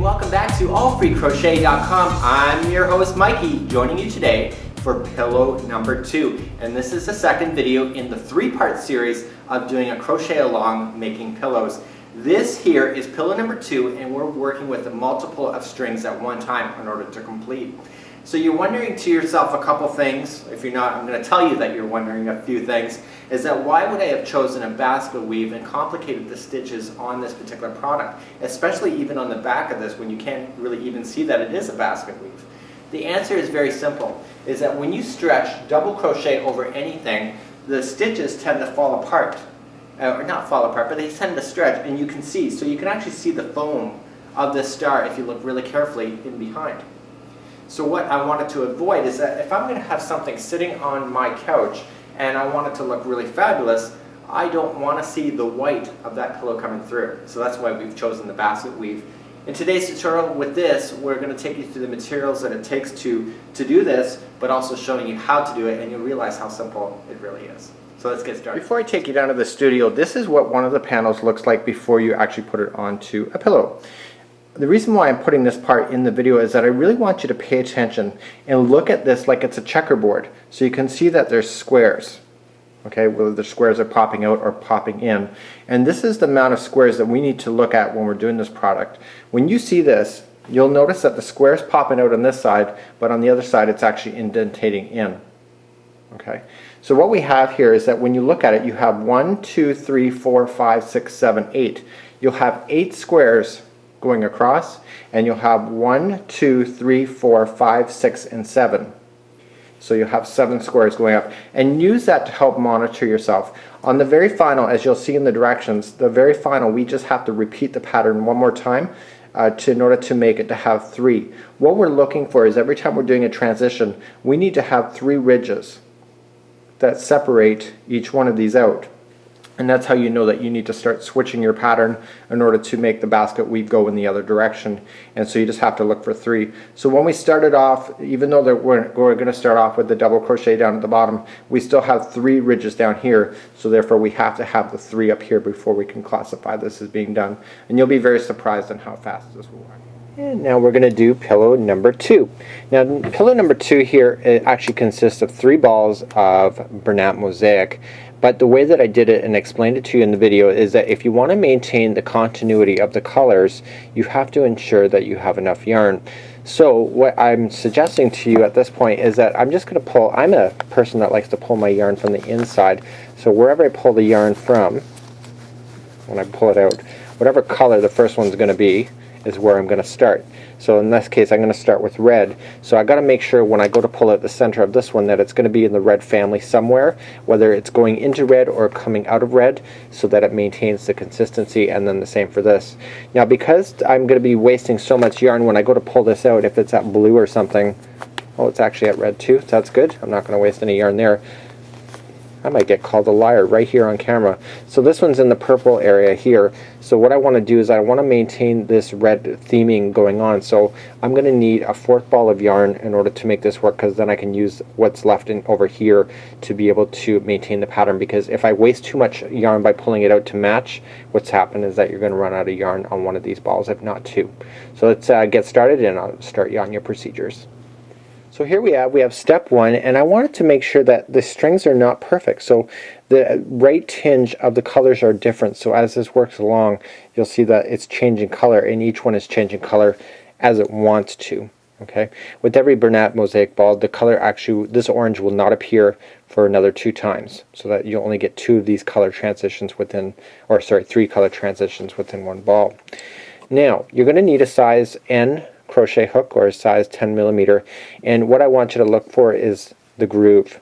welcome back to AllFreeCrochet.com. I'm your host Mikey, joining you today for pillow number 2. And this is the second video in the 3-part series of doing a crochet along making pillows. This here is pillow number 2, and we're working with a multiple of strings at one time in order to complete. So you're wondering to yourself a couple things. If you're not, I'm going to tell you that you're wondering a few things. Is that why would I have chosen a basket weave and complicated the stitches on this particular product, especially even on the back of this when you can't really even see that it is a basket weave? The answer is very simple, is that when you stretch double crochet over anything, the stitches tend to fall apart. Or not fall apart, but they tend to stretch, and you can see. So you can actually see the foam of this star if you look really carefully in behind. So what I wanted to avoid is that if I'm going to have something sitting on my couch and I want it to look really fabulous, I don't want to see the white of that pillow coming through. So that's why we've chosen the basket weave. In today's tutorial with this, we're going to take you through the materials that it takes to do this, but also showing you how to do it, and you'll realize how simple it really is. So let's get started. Before I take you down to the studio, this is what one of the panels looks like before you actually put it onto a pillow. The reason why I'm putting this part in the video is that I really want you to pay attention and look at this like it's a checkerboard. So you can see that there's squares. Okay, whether the squares are popping out or popping in. And this is the amount of squares that we need to look at when we're doing this product. When you see this, you'll notice that the square's popping out on this side, but on the other side it's actually indentating in. Okay, so what we have here is that when you look at it, you have 1, 2, 3, 4, 5, 6, 7, 8. You'll have 8 squares going across, and you'll have 1, 2, 3, 4, 5, 6, and 7. So you'll have 7 squares going up, and use that to help monitor yourself. On the very final, as you'll see in the directions, the very final, we just have to repeat the pattern one more time in order to make it to have 3. What we're looking for is every time we're doing a transition, we need to have 3 ridges that separate each one of these out. And that's how you know that you need to start switching your pattern in order to make the basket weave go in the other direction. And so you just have to look for 3. So when we started off, even though we're going to start off with the double crochet down at the bottom, we still have 3 ridges down here. So therefore we have to have the 3 up here before we can classify this as being done. And you'll be very surprised on how fast this will work. And now we're going to do pillow number 2. Now pillow number 2 here, it actually consists of 3 balls of Bernat Mosaic. But the way that I did it and explained it to you in the video is that if you want to maintain the continuity of the colors, you have to ensure that you have enough yarn. So what I'm suggesting to you at this point is that I'm just going to pull, I'm a person that likes to pull my yarn from the inside, so wherever I pull the yarn from, when I pull it out, whatever color the first one's going to be is where I'm going to start. So in this case I'm going to start with red. So I got to make sure when I go to pull out the center of this one that it's going to be in the red family somewhere, whether it's going into red or coming out of red, so that it maintains the consistency, and then the same for this. Now because I'm going to be wasting so much yarn when I go to pull this out, if it's at blue or something, oh, it's actually at red too, so that's good. I'm not going to waste any yarn there. I might get called a liar right here on camera. So this one's in the purple area here. So what I want to do is I want to maintain this red theming going on. So I'm going to need a 4th ball of yarn in order to make this work, because then I can use what's left in over here to be able to maintain the pattern. Because if I waste too much yarn by pulling it out to match, what's happened is that you're going to run out of yarn on one of these balls, if not 2. So let's get started, and I'll start you on your procedures. So here we have step 1, and I wanted to make sure that the strings are not perfect. So the right tinge of the colors are different. So as this works along, you'll see that it's changing color, and each one is changing color as it wants to. Okay. With every Bernat Mosaic ball, the color actually, this orange will not appear for another 2 times, so that you only get 2 of these color transitions within, or sorry, 3 color transitions within one ball. Now you're going to need a size N crochet hook, or a size 10 millimeter, and what I want you to look for is the groove.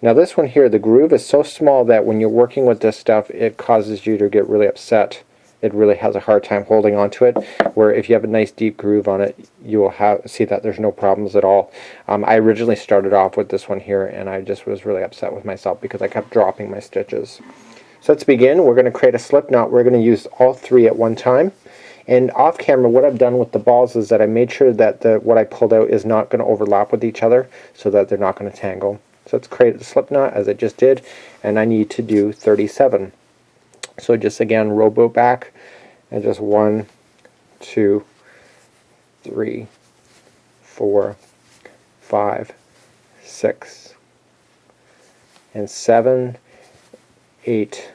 Now this one here, the groove is so small that when you're working with this stuff, it causes you to get really upset. It really has a hard time holding on to it, where if you have a nice deep groove on it, you will see that there's no problems at all. I originally started off with this one here, and I just was really upset with myself because I kept dropping my stitches. So let's begin. We're going to create a slip knot. We're going to use all 3 at one time. And off camera, what I've done with the balls is that I made sure that what I pulled out is not going to overlap with each other, so that they're not going to tangle. So let's create a slip knot as I just did, and I need to do 37. So just again, rowboat back, and just 1, 2, 3, 4, 5, 6, and 7, 8,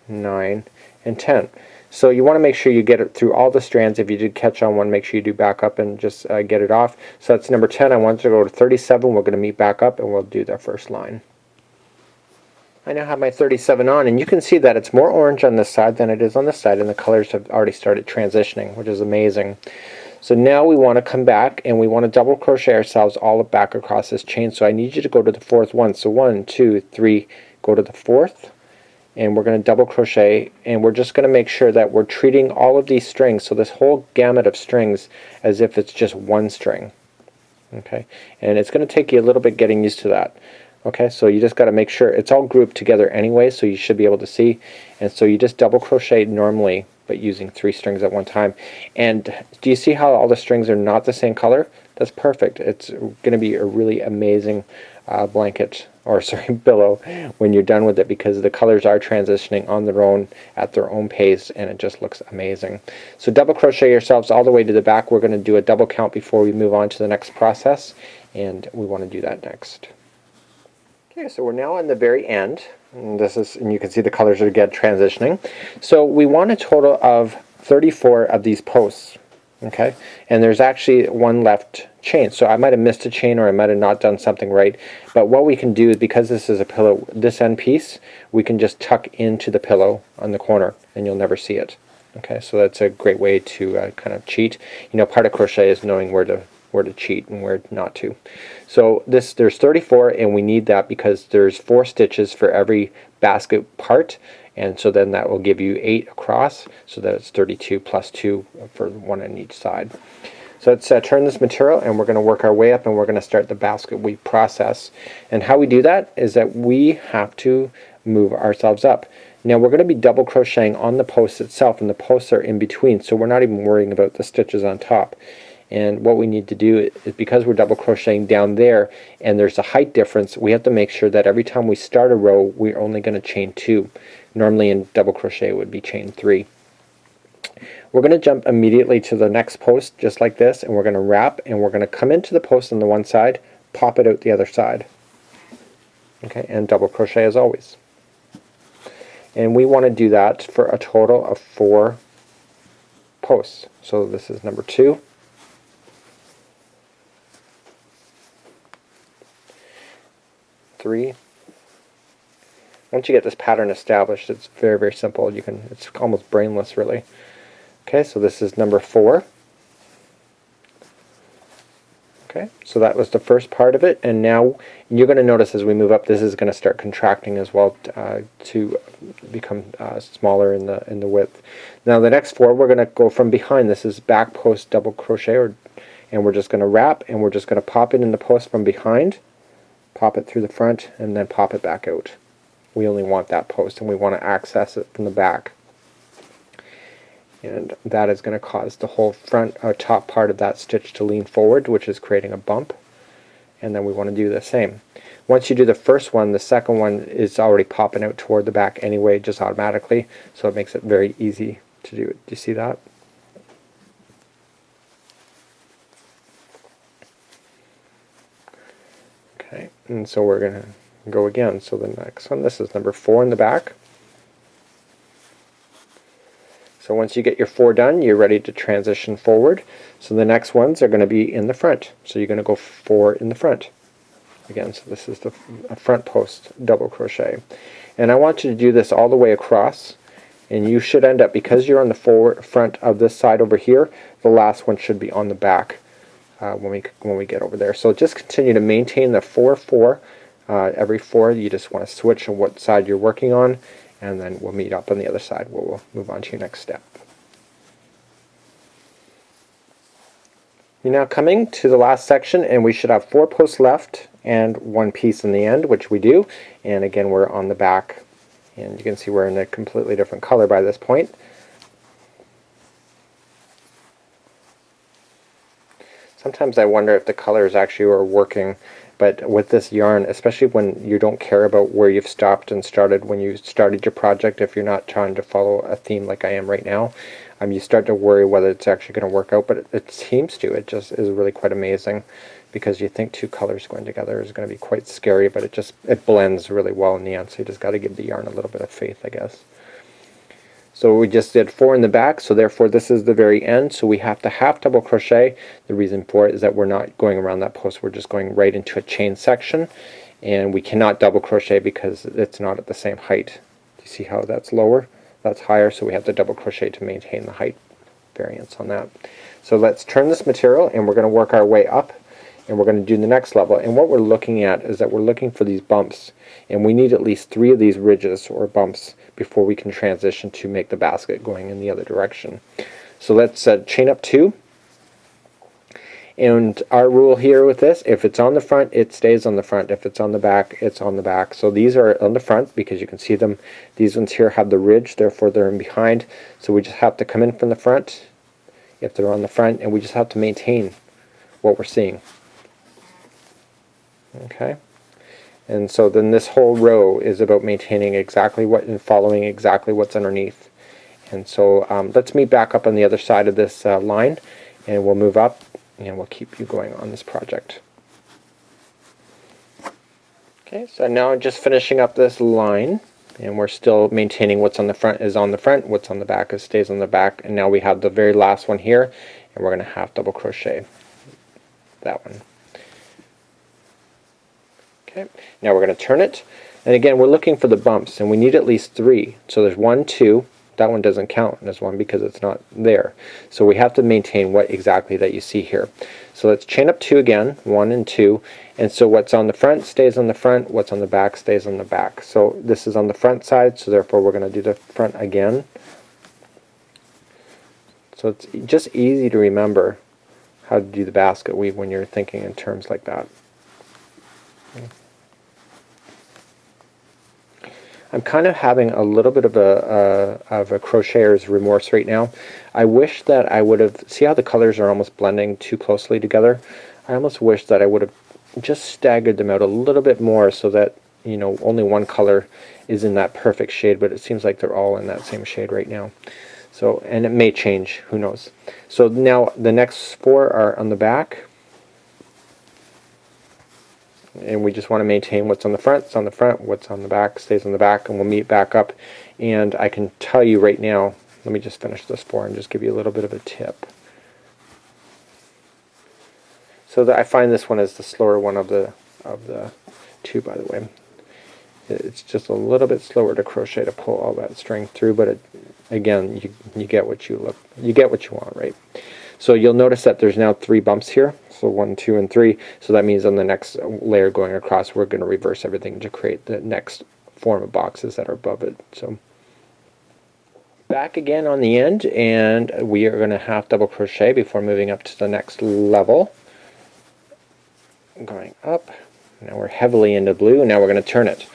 9, and 10. So you want to make sure you get it through all the strands. If you did catch on one, make sure you do back up and just get it off. So that's number 10. I want to go to 37. We're going to meet back up and we'll do the first line. I now have my 37 on, and you can see that it's more orange on this side than it is on this side, and the colors have already started transitioning, which is amazing. So now we want to come back and we want to double crochet ourselves all back across this chain. So I need you to go to the fourth one. So 1, 2, 3, go to the fourth, and we're going to double crochet, and we're just going to make sure that we're treating all of these strings, so this whole gamut of strings, as if it's just one string. Okay, and it's going to take you a little bit getting used to that. Okay, so you just got to make sure it's all grouped together anyway, so you should be able to see. And so you just double crochet normally, but using 3 strings at one time. And do you see how all the strings are not the same color? That's perfect. It's going to be a really amazing blanket, or sorry, pillow, when you're done with it, because the colors are transitioning on their own at their own pace, and it just looks amazing. So double crochet yourselves all the way to the back. We're going to do a double count before we move on to the next process, and we want to do that next. Okay, so we're now in the very end, and you can see the colors are again transitioning. So we want a total of 34 of these posts. Okay, and there's actually one left chain, so I might have missed a chain, or I might have not done something right. But what we can do is, because this is a pillow, this end piece, we can just tuck into the pillow on the corner, and you'll never see it. Okay, so that's a great way to kind of cheat. You know, part of crochet is knowing where to cheat and where not to. So there's 34, and we need that because there's 4 stitches for every basket part, and so then that will give you 8 across, so that it's 32 plus 2 for 1 on each side. So let's turn this material, and we're going to work our way up, and we're going to start the basket weave process. And how we do that is that we have to move ourselves up. Now we're going to be double crocheting on the post itself, and the posts are in between, so we're not even worrying about the stitches on top. And what we need to do is, because we're double crocheting down there and there's a height difference, we have to make sure that every time we start a row, we're only going to chain 2. Normally in double crochet it would be chain 3. We're going to jump immediately to the next post just like this, and we're going to wrap, and we're going to come into the post on the one side, pop it out the other side. Okay, and double crochet as always. And we want to do that for a total of 4 posts. So this is number 2. Three. Once you get this pattern established, it's very, very simple. It's almost brainless, really. Okay, so this is number 4. Okay, so that was the first part of it, and now you're going to notice as we move up, this is going to start contracting as well to become smaller in the width. Now the next 4, we're going to go from behind. This is back post double crochet, and we're just going to wrap, and we're just going to pop it in the post from behind. Pop it through the front, and then pop it back out. We only want that post, and we want to access it from the back. And that is going to cause the whole front top part of that stitch to lean forward, which is creating a bump. And then we want to do the same. Once you do the first one, the second one is already popping out toward the back anyway, just automatically, so it makes it very easy to do it. Do you see that? Okay, and so we're going to go again. So the next one, this is number 4 in the back. So once you get your 4 done, you're ready to transition forward. So the next ones are going to be in the front. So you're going to go 4 in the front. Again, so this is the front post double crochet. And I want you to do this all the way across. And you should end up, because you're on the front of this side over here, the last one should be on the back. When we get over there. So just continue to maintain the 4-4. Every 4 you just want to switch on what side you're working on, and then we'll meet up on the other side where we'll move on to your next step. You're now coming to the last section, and we should have 4 posts left and 1 piece in the end, which we do. And again, we're on the back, and you can see we're in a completely different color by this point. Sometimes I wonder if the colors actually are working But with this yarn, especially when you don't care about where you've stopped and started when you started your project, if you're not trying to follow a theme like I am right now, you start to worry whether it's actually going to work out, but it seems to. It just is really quite amazing, because you think two colors going together is going to be quite scary, but it blends really well in the end, so you just got to give the yarn a little bit of faith, I guess. So we just did 4 in the back, so therefore this is the very end, so we have to half double crochet. The reason for it is that we're not going around that post, we're just going right into a chain section, and we cannot double crochet because it's not at the same height. Do you see how that's lower? That's higher, so we have to double crochet to maintain the height variance on that. So let's turn this material, and we're going to work our way up, and we're going to do the next level. And what we're looking at is that we're looking for these bumps, and we need at least 3 of these ridges or bumps before we can transition to make the basket going in the other direction. So let's chain up 2. And our rule here with this, if it's on the front, it stays on the front. If it's on the back, it's on the back. So these are on the front because you can see them. These ones here have the ridge, therefore they're in behind. So we just have to come in from the front if they're on the front, and we just have to maintain what we're seeing. Okay. And so then this whole row is about maintaining exactly what and following exactly what's underneath. And so let's meet back up on the other side of this line, and we'll move up, and we'll keep you going on this project. Okay, so now I'm just finishing up this line, and we're still maintaining what's on the front is on the front, what's on the back is stays on the back, and now we have the very last one here, and we're going to half double crochet that one. Okay, now we're going to turn it, and again we're looking for the bumps, and we need at least 3. So there's 1, 2. That one doesn't count as one because it's not there. So we have to maintain what exactly that you see here. So let's chain up 2 again, 1 and 2, and so what's on the front stays on the front, what's on the back stays on the back. So this is on the front side, so therefore we're going to do the front again. So it's just easy to remember how to do the basket weave when you're thinking in terms like that. I'm kind of having a little bit of a crocheter's remorse right now. I wish that I would have, see how the colors are almost blending too closely together? I almost wish that I would have just staggered them out a little bit more so that, you know, only one color is in that perfect shade, but it seems like they're all in that same shade right now. So, and it may change, who knows. So now the next 4 are on the back. And we just want to maintain what's on the front, it's on the front, what's on the back stays on the back, and we'll meet back up. And I can tell you right now, let me just finish this 4 and just give you a little bit of a tip. So that I find this one is the slower one of the 2, by the way. It's just a little bit slower to crochet to pull all that string through, but again, you get what you want, right? So you'll notice that there's now 3 bumps here. So 1, 2, and 3. So that means on the next layer going across, we're going to reverse everything to create the next form of boxes that are above it. So back again on the end, and we are going to half double crochet before moving up to the next level. Going up. Now we're heavily into blue, and now we're going to turn it.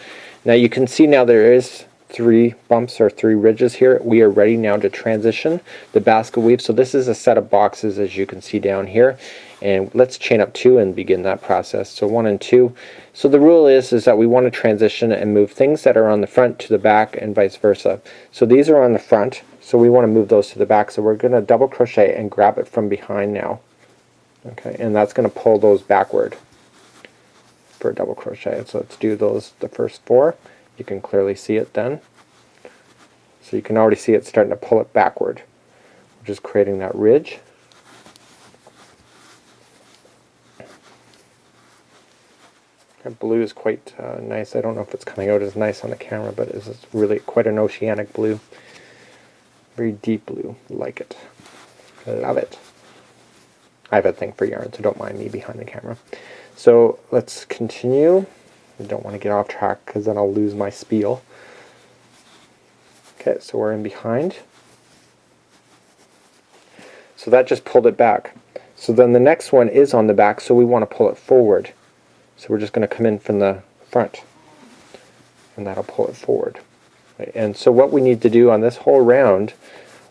Now you can see now there is 3 bumps or 3 ridges here. We are ready now to transition the basket weave. So this is a set of boxes, as you can see down here, and let's chain up 2 and begin that process. So 1 and 2. So the rule is that we want to transition and move things that are on the front to the back and vice versa. So these are on the front, so we want to move those to the back. So we're going to double crochet and grab it from behind now. Okay, and that's going to pull those backward for a double crochet. So let's do those, the first 4. You can clearly see it then. So you can already see it starting to pull it backward. We're just creating that ridge. That blue is quite nice. I don't know if it's coming out as nice on the camera, but it's really quite an oceanic blue. Very deep blue. Like it. Love it. I have a thing for yarn, so don't mind me behind the camera. So let's continue. I don't want to get off track because then I'll lose my spiel. Okay, so we're in behind. So that just pulled it back. So then the next one is on the back, so we want to pull it forward. So we're just going to come in from the front, and that'll pull it forward. Right? And so what we need to do on this whole round,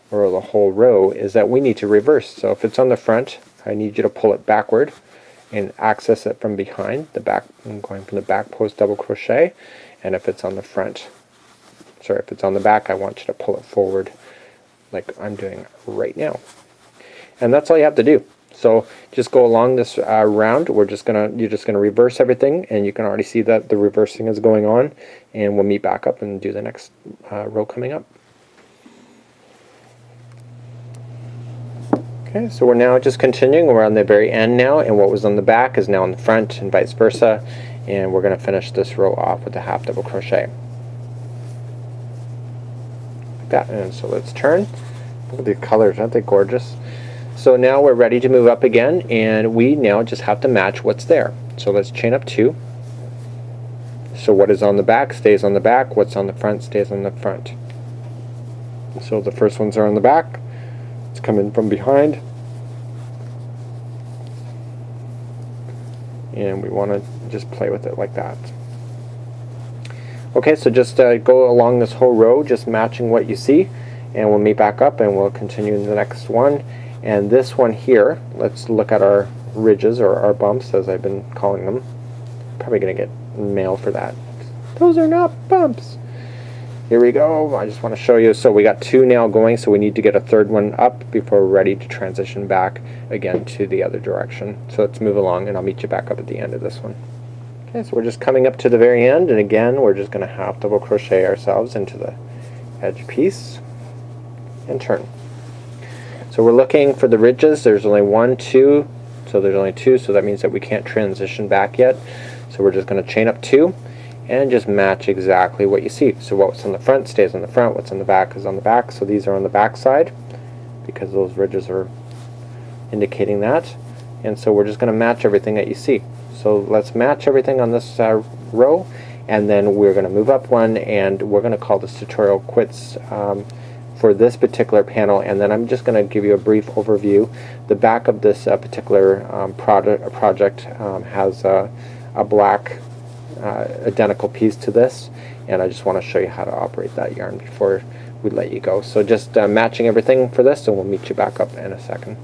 or the whole row, is that we need to reverse. So if it's on the front, I need you to pull it backward, and access it from behind the back. I'm going from the back post double crochet, and if it's on the front, sorry, if it's on the back, I want you to pull it forward like I'm doing right now. And that's all you have to do. So just go along this round. You're just gonna reverse everything, and you can already see that the reversing is going on, and we'll meet back up and do the next row coming up. Okay, so we're now just continuing. We're on the very end now, and what was on the back is now on the front, and vice versa. And we're going to finish this row off with a half double crochet. Like that. And so let's turn. Look at the colors, aren't they gorgeous? So now we're ready to move up again, and we now just have to match what's there. So let's chain up 2. So what is on the back stays on the back, what's on the front stays on the front. So the first ones are on the back. It's coming from behind, and we want to just play with it like that. Okay, so just go along this whole row, just matching what you see, and we'll meet back up and we'll continue in the next one. And this one here, let's look at our ridges, or our bumps as I've been calling them. Probably going to get mail for that. Those are not bumps. Here we go. I just want to show you. So we got 2 now going, so we need to get a third one up before we're ready to transition back again to the other direction. So let's move along, and I'll meet you back up at the end of this one. Okay, so we're just coming up to the very end, and again we're just going to half double crochet ourselves into the edge piece and turn. So we're looking for the ridges. There's only 1, 2, so there's only 2, so that means that we can't transition back yet. So we're just going to chain up 2 and just match exactly what you see. So what's on the front stays on the front, what's on the back is on the back. So these are on the back side because those ridges are indicating that. And so we're just going to match everything that you see. So let's match everything on this row, and then we're going to move up one, and we're going to call this tutorial quits for this particular panel. And then I'm just going to give you a brief overview. The back of this particular project has a black identical piece to this, and I just want to show you how to operate that yarn before we let you go. So just matching everything for this, and we'll meet you back up in a second.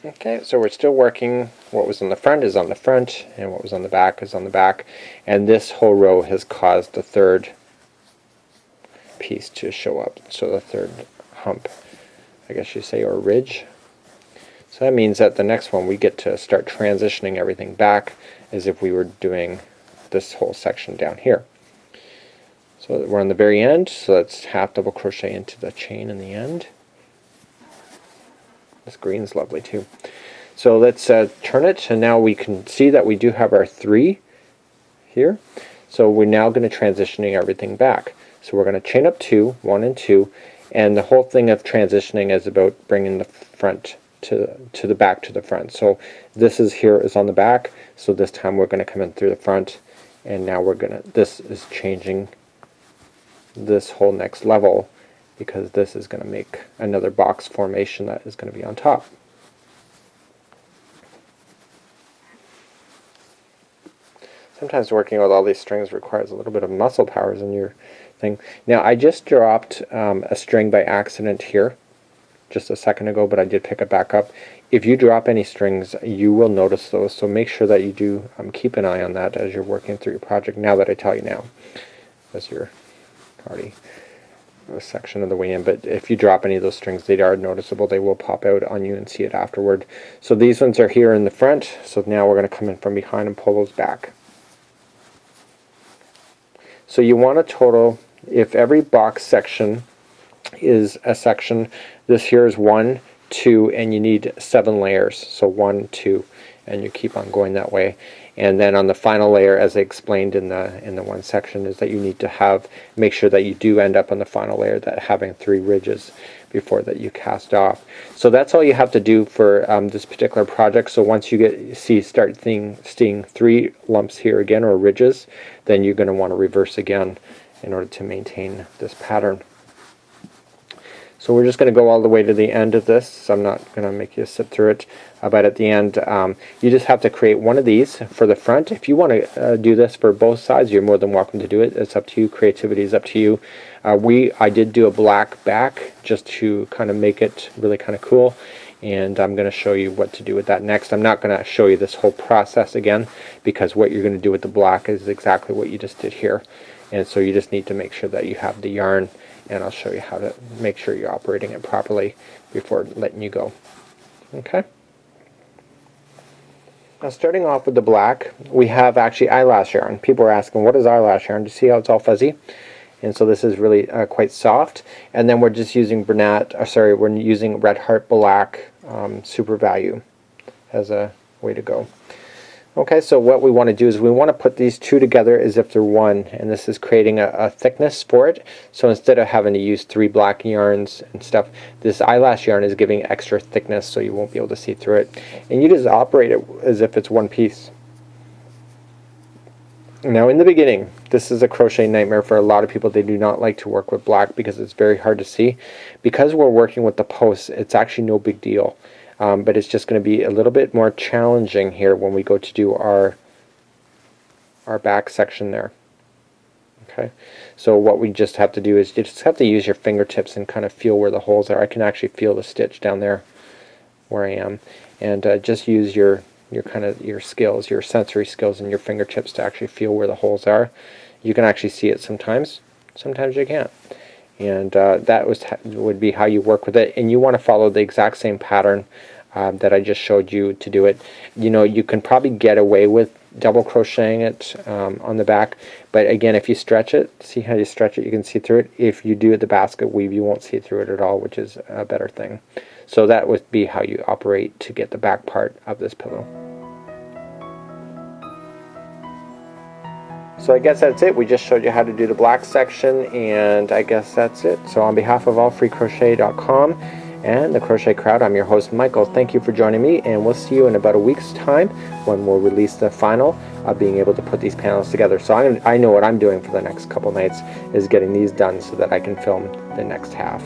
Okay, so we're still working. What was on the front is on the front, and what was on the back is on the back, and this whole row has caused the third piece to show up, so the third hump, I guess you say, or ridge. So that means that the next one we get to start transitioning everything back as if we were doing this whole section down here. So we're on the very end, so let's half double crochet into the chain in the end. This green's lovely too. So let's turn it, and now we can see that we do have our 3 here. So we're now going to transitioning everything back. So we're going to chain up 2, 1 and 2, and the whole thing of transitioning is about bringing the front to the back to the front. So this is here is on the back, so this time we're going to come in through the front, and now we're going to, this is changing this whole next level, because this is going to make another box formation that is going to be on top. Sometimes working with all these strings requires a little bit of muscle powers in your thing. Now I just dropped a string by accident here just a second ago, but I did pick it back up. If you drop any strings, you will notice those, so make sure that you do keep an eye on that as you're working through your project, now that I tell you now, as you're already a section of the way in. But if you drop any of those strings, they are noticeable. They will pop out on you and see it afterward. So these ones are here in the front, so now we're going to come in from behind and pull those back. So you want a total, if every box section is a section, this here is 1, 2, and you need 7 layers. So 1, 2, and you keep on going that way. And then on the final layer, as I explained in the one section, is that you need to make sure that you do end up on the final layer that having 3 ridges before that you cast off. So that's all you have to do for this particular project. So once you start seeing 3 lumps here again, or ridges, then you're going to want to reverse again in order to maintain this pattern. So we're just going to go all the way to the end of this. So I'm not going to make you sit through it, but at the end you just have to create one of these for the front. If you want to do this for both sides, you're more than welcome to do it. It's up to you. Creativity is up to you. I did do a black back just to kind of make it really kind of cool, and I'm going to show you what to do with that next. I'm not going to show you this whole process again, because what you're going to do with the black is exactly what you just did here. And so you just need to make sure that you have the yarn, and I'll show you how to make sure you're operating it properly before letting you go. Okay? Now, starting off with the black, we have actually eyelash yarn. People are asking, what is eyelash yarn? Do you see how it's all fuzzy? And so this is really quite soft. And then we're just using we're using Red Heart Black Super Value as a way to go. Okay, so what we want to do is we want to put these two together as if they're one, and this is creating a thickness for it. So instead of having to use 3 black yarns and stuff, this eyelash yarn is giving extra thickness so you won't be able to see through it. And you just operate it as if it's one piece. Now, in the beginning, this is a crochet nightmare for a lot of people. They do not like to work with black because it's very hard to see. Because we're working with the posts, it's actually no big deal. But it's just going to be a little bit more challenging here when we go to do our back section there. Okay, so what we just have to do is you just have to use your fingertips and kind of feel where the holes are. I can actually feel the stitch down there where I am, and just use your skills, your sensory skills, and your fingertips to actually feel where the holes are. You can actually see it sometimes you can't. And that would be how you work with it, and you want to follow the exact same pattern that I just showed you to do it. You know, you can probably get away with double crocheting it on the back, but again, if you stretch it, see how you stretch it, you can see through it. If you do the basket weave, you won't see through it at all, which is a better thing. So that would be how you operate to get the back part of this pillow. So I guess that's it. We just showed you how to do the black section, and I guess that's it. So on behalf of AllFreeCrochet.com and the Crochet Crowd, I'm your host Michael. Thank you for joining me, and we'll see you in about a week's time when we'll release the final of being able to put these panels together. So I know what I'm doing for the next couple nights is getting these done so that I can film the next half.